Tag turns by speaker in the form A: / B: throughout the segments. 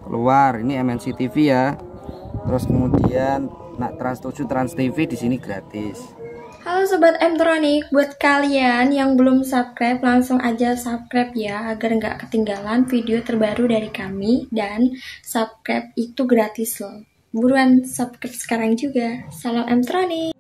A: keluar. Ini MNC TV ya. Terus kemudian Trans 7 Trans TV di sini gratis.
B: Halo Sobat Mtronic, buat kalian yang belum subscribe langsung aja subscribe ya agar nggak ketinggalan video terbaru dari kami, dan subscribe itu gratis loh. Buruan subscribe sekarang juga. Salam Mtronic.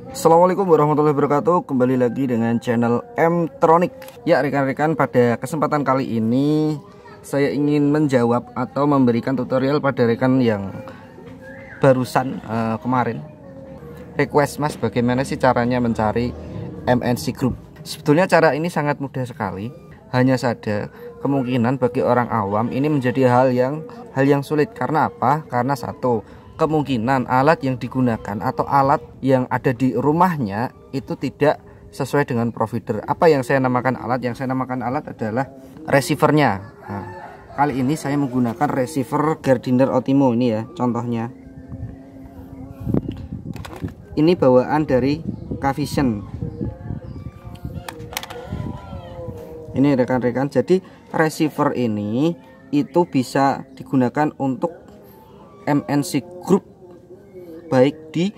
A: Assalamualaikum warahmatullahi wabarakatuh. Kembali lagi dengan channel Mtronic. Ya rekan-rekan, pada kesempatan kali ini saya ingin menjawab atau memberikan tutorial pada rekan yang barusan kemarin request, Mas, bagaimana sih caranya mencari MNC Group. Sebetulnya cara ini sangat mudah sekali, hanya saja kemungkinan bagi orang awam ini menjadi hal yang sulit. Karena apa? Karena satu, kemungkinan alat yang digunakan atau alat yang ada di rumahnya itu tidak sesuai dengan provider. Apa yang saya namakan alat? Yang saya namakan alat adalah receivernya. Nah, kali ini saya menggunakan receiver Gardiner Optimo ini ya, contohnya. Ini bawaan dari Cavision. Ini rekan-rekan, jadi receiver ini itu bisa digunakan untuk MNC Group, baik di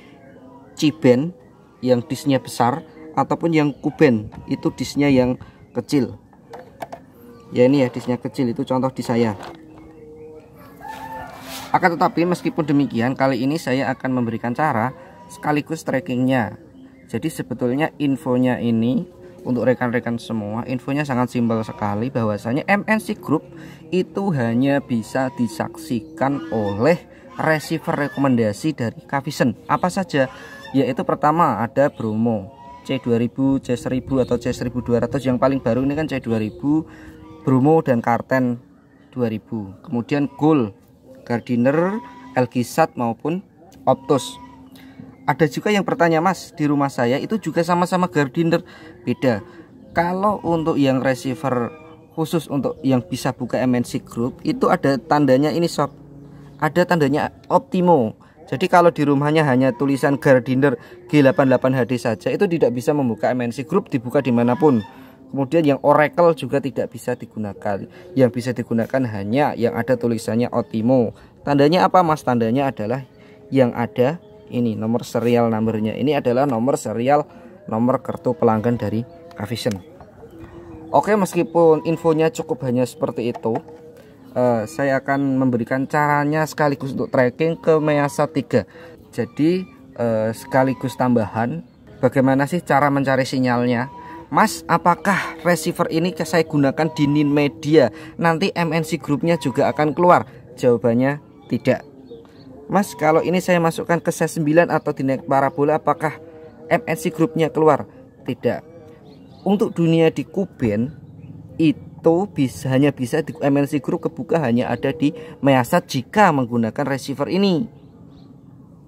A: C-band yang disnya besar ataupun yang Q-band itu disnya yang kecil. Ya ini ya, disnya kecil itu contoh di saya. Akan tetapi meskipun demikian, kali ini saya akan memberikan cara sekaligus trackingnya. Jadi sebetulnya infonya ini untuk rekan-rekan semua, infonya sangat simpel sekali, bahwasanya MNC Group itu hanya bisa disaksikan oleh receiver rekomendasi dari Cavision. Apa saja? Yaitu pertama ada Bromo C2000, C1000 atau C1200. Yang paling baru ini kan C2000, Bromo dan Karten 2000. Kemudian Gold, Gardiner, LG-SAT maupun Optus. Ada juga yang bertanya, Mas, di rumah saya itu juga sama-sama Gardiner, beda. Kalau untuk yang receiver khusus untuk yang bisa buka MNC Group itu ada tandanya ini sob, ada tandanya Optimo. Jadi kalau di rumahnya hanya tulisan Gardiner G88HD saja itu tidak bisa membuka MNC Group, dibuka dimanapun. Kemudian yang Oracle juga tidak bisa digunakan. Yang bisa digunakan hanya yang ada tulisannya Optimo. Tandanya apa, Mas? Tandanya adalah yang ada ini nomor serial numbernya. Ini adalah nomor serial, nomor kartu pelanggan dari Cavision. Oke, meskipun infonya cukup hanya seperti itu, saya akan memberikan caranya sekaligus untuk tracking ke Measa 3. Jadi sekaligus tambahan, bagaimana sih cara mencari sinyalnya? Mas, apakah receiver ini saya gunakan di NIN Media nanti MNC Groupnya juga akan keluar? Jawabannya tidak. Mas, kalau ini saya masukkan ke C9 atau di naik parabola, apakah MNC Groupnya keluar? Tidak. Untuk dunia di Q-band itu hanya bisa di MNC Group kebuka hanya ada di Measa jika menggunakan receiver ini.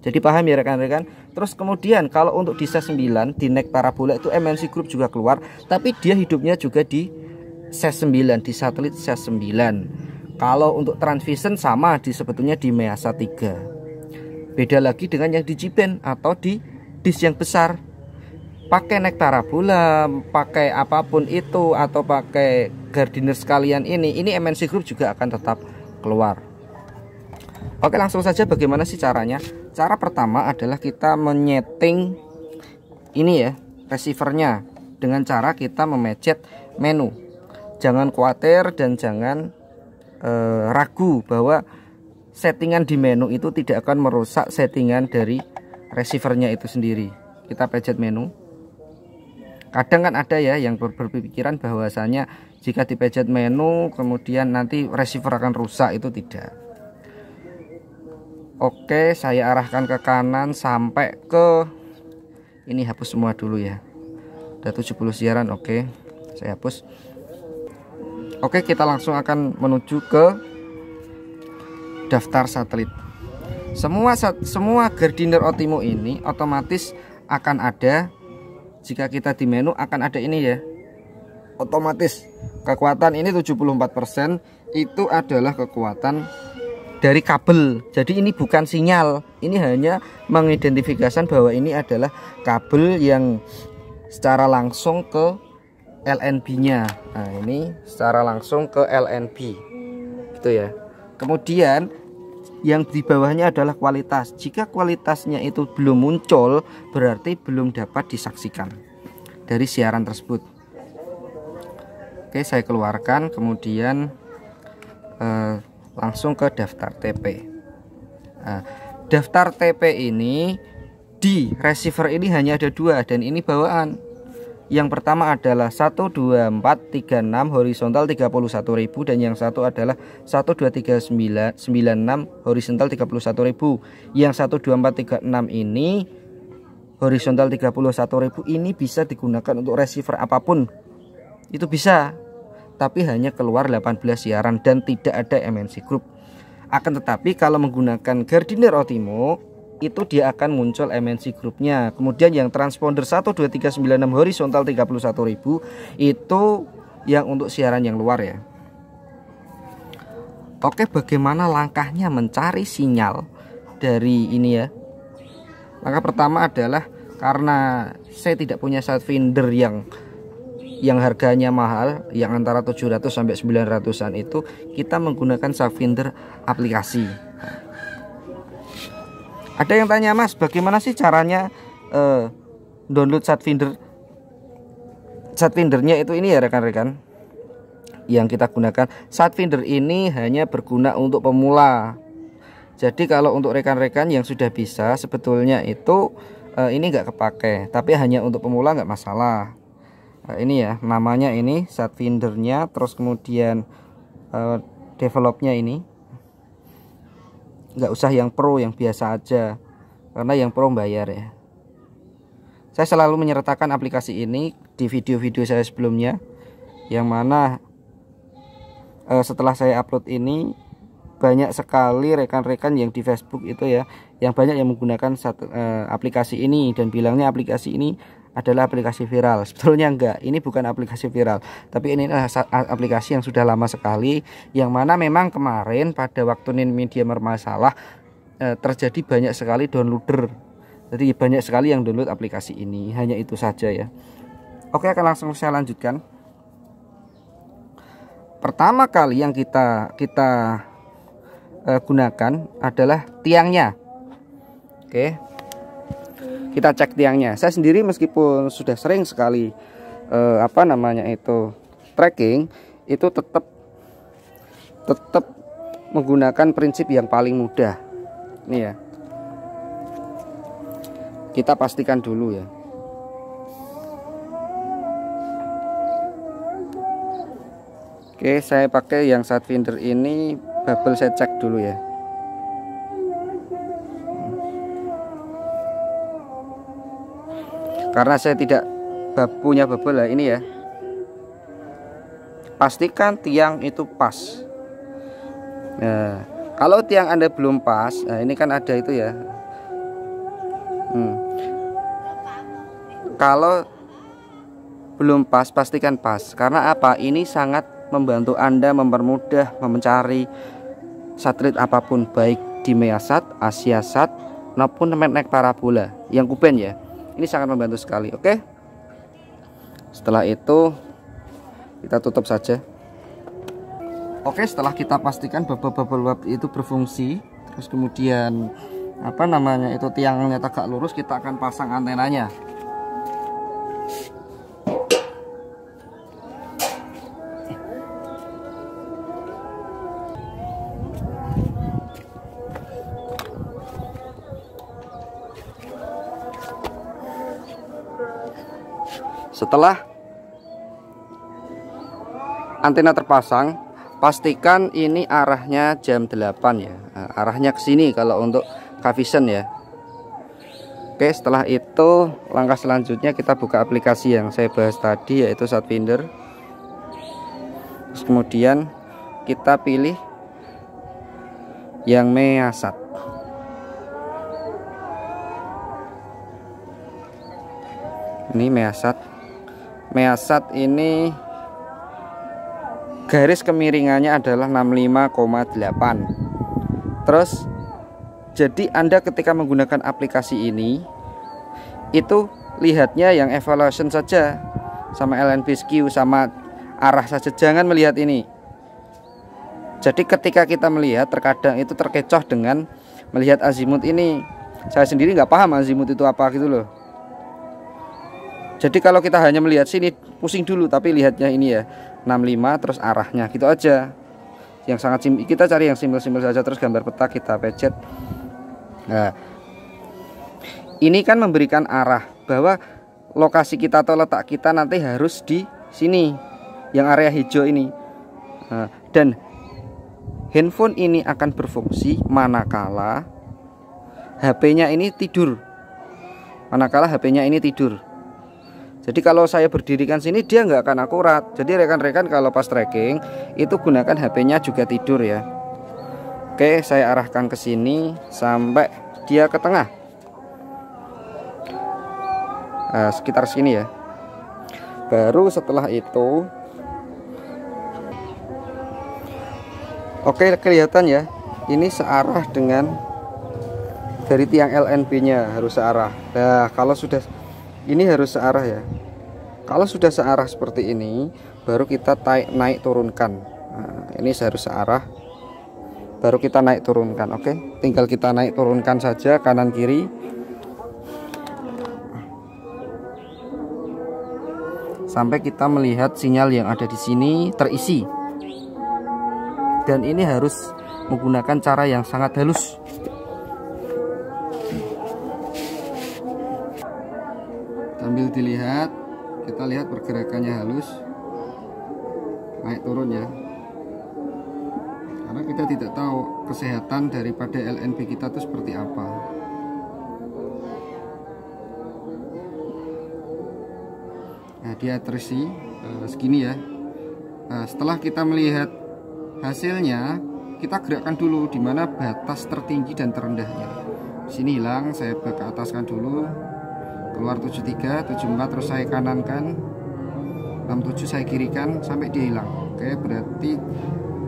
A: Jadi paham ya rekan-rekan? Terus kemudian kalau untuk di C9 di naik parabola itu MNC Group juga keluar, tapi dia hidupnya juga di C9, di satelit C9. Kalau untuk transvision sama sebetulnya di Measa 3. Beda lagi dengan yang di C-band atau di disk yang besar. Pakai naik parabola, pakai apapun itu, atau pakai Gardiner sekalian ini MNC Group juga akan tetap keluar. Oke, langsung saja bagaimana sih caranya? Cara pertama adalah kita menyeting ini ya, receivernya dengan cara kita memencet menu. Jangan khawatir dan jangan ragu bahwa settingan di menu itu tidak akan merusak settingan dari receivernya itu sendiri. Kita pencet menu. Kadang kan ada ya yang berpikiran bahwasanya jika dipencet menu kemudian nanti receiver akan rusak, itu tidak. Oke, saya arahkan ke kanan sampai ke ini, hapus semua dulu ya. Ada 70 siaran, oke. Saya hapus. Oke, kita langsung akan menuju ke daftar satelit. Semua Gardiner Optimo ini otomatis akan ada, jika kita di menu akan ada ini ya, otomatis kekuatan ini 74% itu adalah kekuatan dari kabel. Jadi ini bukan sinyal, ini hanya mengidentifikasikan bahwa ini adalah kabel yang secara langsung ke LNB nya. Nah ini secara langsung ke LNB gitu ya. Kemudian yang di bawahnya adalah kualitas. Jika kualitasnya itu belum muncul, berarti belum dapat disaksikan dari siaran tersebut. Oke, saya keluarkan, kemudian langsung ke daftar TP. Daftar TP ini di receiver ini hanya ada 2 dan ini bawaan. Yang pertama adalah 12436 horizontal 31.000 dan yang satu adalah 12396 horizontal 31.000. Yang 12436 ini horizontal 31.000 ini bisa digunakan untuk receiver apapun. Itu bisa. Tapi hanya keluar 18 siaran dan tidak ada MNC group. Akan tetapi kalau menggunakan Gardiner Ultimo itu dia akan muncul MNC grupnya. Kemudian yang transponder 12396 horizontal 31.000 itu yang untuk siaran yang luar ya. Oke, bagaimana langkahnya mencari sinyal dari ini ya? Langkah pertama adalah karena saya tidak punya sidewinder yang harganya mahal, yang antara 700 sampai 900-an itu, kita menggunakan sidewinder aplikasi. Ada yang tanya, Mas, bagaimana sih caranya download Sidewinder-nya itu ini ya rekan-rekan. Yang kita gunakan Sidewinder ini hanya berguna untuk pemula. Jadi kalau untuk rekan-rekan yang sudah bisa sebetulnya itu ini nggak kepake, tapi hanya untuk pemula nggak masalah. Ini ya namanya, ini Sidewinder-nya, terus kemudian developnya ini. Nggak usah yang pro, yang biasa aja, karena yang pro bayar ya. Saya selalu menyertakan aplikasi ini di video-video saya sebelumnya, yang mana setelah saya upload ini banyak sekali rekan-rekan yang di Facebook itu ya, yang banyak yang menggunakan aplikasi ini dan bilangnya aplikasi ini adalah aplikasi viral. Sebetulnya enggak, ini bukan aplikasi viral, tapi ini adalah aplikasi yang sudah lama sekali, yang mana memang kemarin pada waktu Ninmedia bermasalah terjadi banyak sekali downloader. Jadi banyak sekali yang download aplikasi ini, hanya itu saja ya. Oke, akan langsung saya lanjutkan. Pertama kali yang kita gunakan adalah tiangnya. Oke, kita cek tiangnya. Saya sendiri meskipun sudah sering sekali tracking, itu tetap menggunakan prinsip yang paling mudah. Ini ya, kita pastikan dulu ya. Oke, saya pakai yang Sidewinder ini, bubble saya cek dulu ya. Karena saya tidak punya bubble lah ini ya. Pastikan tiang itu pas. Nah, kalau tiang Anda belum pas, nah ini kan ada itu ya. Kalau belum pas, pastikan pas. Karena apa? Ini sangat membantu Anda mempermudah mencari satelit apapun, baik di Measat, Asiasat maupun Metnek Parabola yang kuben ya. Ini sangat membantu sekali. Oke, setelah itu kita tutup saja. Oke, setelah kita pastikan bubble wrap itu berfungsi, terus kemudian itu tiangnya tegak lurus, kita akan pasang antenanya. Setelah antena terpasang, pastikan ini arahnya jam 8 ya. Nah, arahnya ke sini kalau untuk K-Vision ya. Oke, setelah itu langkah selanjutnya kita buka aplikasi yang saya bahas tadi, yaitu Sidewinder. Terus kemudian kita pilih yang Measat. Ini Measat ini garis kemiringannya adalah 65,8. Terus jadi Anda ketika menggunakan aplikasi ini itu lihatnya yang evaluation saja, sama LNB skew, sama arah saja, jangan melihat ini. Jadi ketika kita melihat, terkadang itu terkecoh dengan melihat azimut ini. Saya sendiri nggak paham azimut itu apa gitu loh. Jadi kalau kita hanya melihat sini pusing dulu, tapi lihatnya ini ya 65 terus arahnya gitu aja. Yang sangat simpel, kita cari yang simpel-simpel saja, terus gambar peta kita pencet. Nah, ini kan memberikan arah bahwa lokasi kita atau letak kita nanti harus di sini, yang area hijau ini. Nah, dan handphone ini akan berfungsi manakala HP-nya ini tidur. Manakala HP-nya ini tidur. Jadi kalau saya berdirikan sini dia nggak akan akurat. Jadi rekan-rekan kalau pas tracking itu gunakan HP-nya juga tidur ya. Oke, saya arahkan ke sini sampai dia ke tengah. Nah, sekitar sini ya. Baru setelah itu, oke, kelihatan ya. Ini searah dengan dari tiang LNB-nya harus searah. Nah, kalau sudah ini harus searah ya. Kalau sudah searah seperti ini, baru kita naik turunkan. Nah, ini harus searah. Baru kita naik turunkan. Oke, tinggal kita naik turunkan saja kanan kiri. Sampai kita melihat sinyal yang ada di sini terisi. Dan ini harus menggunakan cara yang sangat halus. Sambil dilihat, kita lihat pergerakannya halus, naik turun ya, karena kita tidak tahu kesehatan daripada LNB kita itu seperti apa. Nah, dia terisi segini ya. Nah, setelah kita melihat hasilnya, kita gerakkan dulu di mana batas tertinggi dan terendahnya. Sini hilang, saya ke ataskan dulu. Keluar 73, 74 terus saya kanankan, 67 saya kirikan sampai dia hilang. Oke, berarti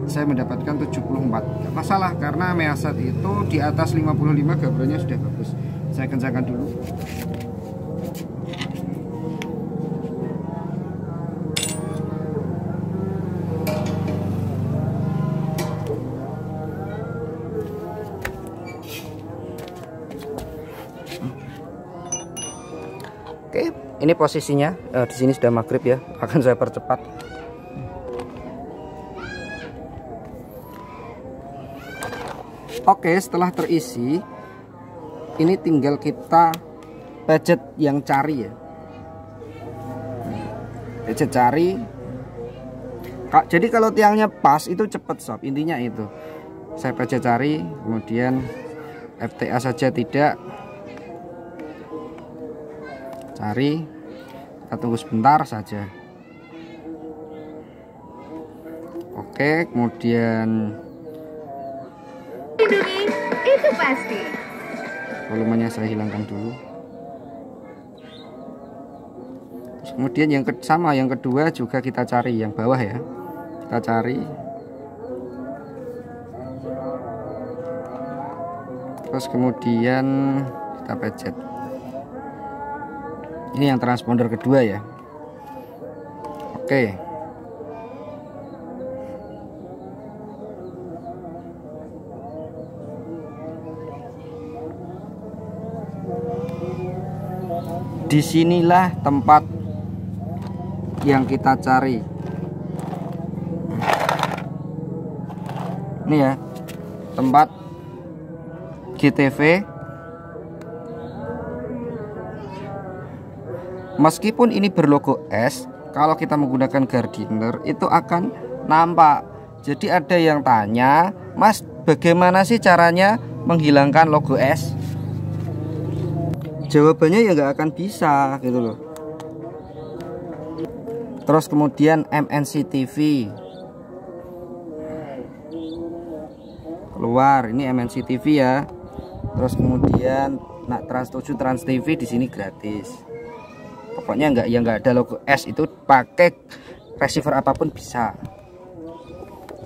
A: saya mendapatkan 74. Gak masalah karena Measat itu di atas 55 gambarnya sudah bagus. Saya kencangkan dulu. Oke, ini posisinya di sini sudah maghrib ya, akan saya percepat. Oke, setelah terisi, ini tinggal kita pencet yang cari ya. Pencet cari. Jadi kalau tiangnya pas itu cepet sob, intinya itu. Saya pencet cari, kemudian FTA saja tidak. Cari, kita tunggu sebentar saja. Oke, kemudian
C: itu pasti.
A: volumenya saya hilangkan dulu. Terus kemudian yang yang kedua juga kita cari yang bawah ya. Kita cari. Terus kemudian kita pencet. Ini yang transponder kedua ya. Oke. Disinilah tempat yang kita cari. Ini ya, tempat GTV. Meskipun ini berlogo S, kalau kita menggunakan Gardiner itu akan nampak. Jadi ada yang tanya, Mas, bagaimana sih caranya menghilangkan logo S? Jawabannya ya nggak akan bisa gitu loh. Terus kemudian MNC TV keluar, ini MNC TV ya. Terus kemudian Trans 7, Trans TV di sini gratis. Pokoknya nggak ada logo S, itu pakai receiver apapun bisa.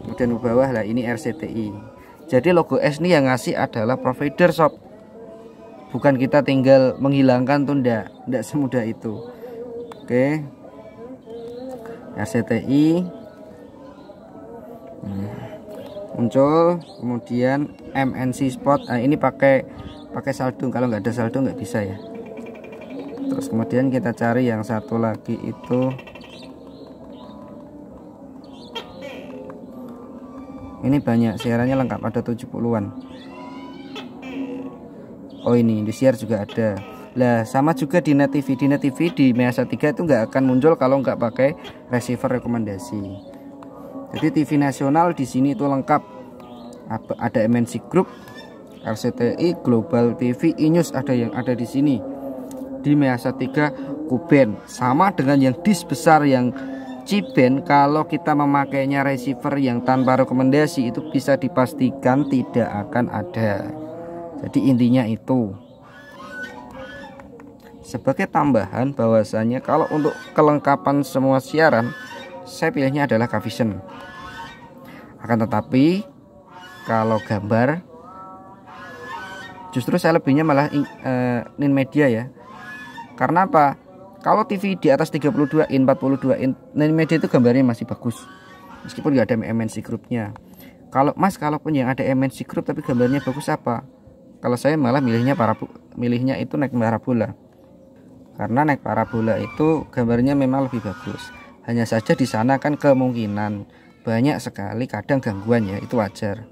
A: Kemudian ke bawah lah, ini RCTI. Jadi logo S ini yang ngasih adalah provider shop, bukan kita tinggal menghilangkan tuh, ndak semudah itu. Oke, RCTI. muncul. Kemudian MNC spot, nah ini pakai saldo, kalau nggak ada saldo nggak bisa ya. Terus kemudian kita cari yang satu lagi itu, ini banyak, siarannya lengkap, ada 70-an. Oh ini Indosiar juga ada. Lah sama juga di Net TV. Di Net TV di Measa 3 itu nggak akan muncul kalau nggak pakai receiver rekomendasi. Jadi TV nasional di sini itu lengkap. Ada MNC Group, RCTI, Global TV, Inews ada yang ada di sini. Di Measa 3 Kuben, sama dengan yang disk besar yang Ciben, kalau kita memakainya receiver yang tanpa rekomendasi itu bisa dipastikan tidak akan ada. Jadi intinya itu. Sebagai tambahan bahwasanya kalau untuk kelengkapan semua siaran saya pilihnya adalah Cavision. Akan tetapi kalau gambar justru saya lebihnya malah Ninmedia ya. Karena apa? Kalau TV di atas 32 in, 42 in, Ninmedia itu gambarnya masih bagus. Meskipun nggak ada MNC Group-nya. Kalau Mas, kalaupun yang ada MNC Group tapi gambarnya bagus apa? Kalau saya malah milihnya itu naik parabola. Karena naik parabola itu gambarnya memang lebih bagus. Hanya saja di sana kan kemungkinan banyak sekali kadang gangguan ya, itu wajar.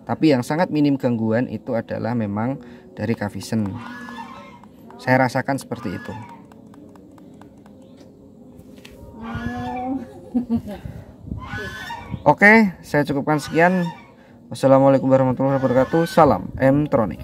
A: Tapi yang sangat minim gangguan itu adalah memang dari Cavision. Saya rasakan seperti itu. Oke, saya cukupkan sekian. Wassalamualaikum warahmatullahi wabarakatuh. Salam Mtronic.